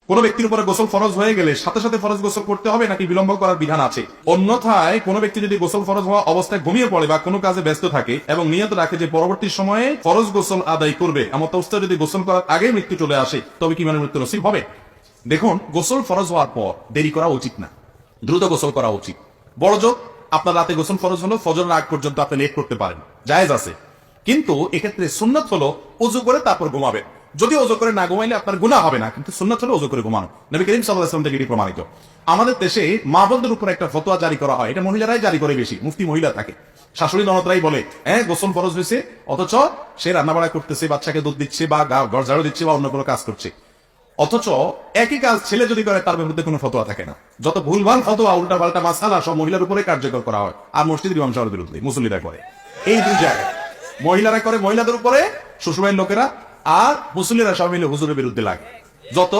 কোন ব্যক্তির উপরে গোসল ফরজ হয়ে গেলে সাথে সাথে ফরজ গোসল করতে হবে নাকি বিলম্ব করার বিধান আছে? অন্যথায় কোন ব্যক্তি যদি গোসল ফরজ হওয়া অবস্থায় ঘুমিয়ে পড়ে বা কোনো কাজে ব্যস্ত থাকে এবং নিয়ত রাখে যে পরবর্তী সময়ে ফরজ গোসল আদায় করবে, এমন অবস্থায় যদি গোসল করার আগে মৃত্যু চলে আসে, তবে কি মানে মৃত্যু নসিব হবে? দেখুন, গোসল ফরজ হওয়ার পর দেরি করা উচিত না, দ্রুত গোসল করা উচিত। বড় জোর আপনার রাতে গোসল ফরজ হলো, ফজরের আগ পর্যন্ত আপনি লেট করতে পারেন, জায়েজ আছে। কিন্তু এক্ষেত্রে সুন্নাত হলো ওযু করে তারপর ঘুমাবেন। যদি ওযু করে না ঘুমাইলে আপনার গুনাহ হবে না, কিন্তু সুন্নাত হলো ওযু করে ঘুমানো। নবী করিম সাল্লাল্লাহু আলাইহি ওয়াসাল্লাম থেকে এটি প্রমাণিত। আমাদের দেশে মা বোনদের উপর একটা ফতোয়া জারি করা হয়, এটা মহিলারাই জারি করে বেশি, মুফতি মহিলা থাকে। শাশুড়ি ননদরাই বলে গোসল ফরজ হয়েছে, অথচ সে রান্নাবাড়া করতেছে, বাচ্চাকে দুধ দিচ্ছে বা ঘর ঝাড়ু দিচ্ছে বা অন্য কোনো কাজ করছে। অথচ একই কাজ ছেলে যদি করে তার বিরুদ্ধে কোনো ফতোয়া থাকে না। যত ভুলভাল ফতোয়া, উল্টা পাল্টা মাসালা সব মহিলার উপরে কার্যকর করা হয়, আর মসজিদের ইমাম সাহেবের বিরুদ্ধে মুসল্লিরা করে। এই দুই জায়গায় মহিলারা করে মহিলাদের উপরে, শ্বশুরবাড়ির লোকেরা, আর মুসল্লিরা সব মিলে হুজুরের বিরুদ্ধে লাগে। যত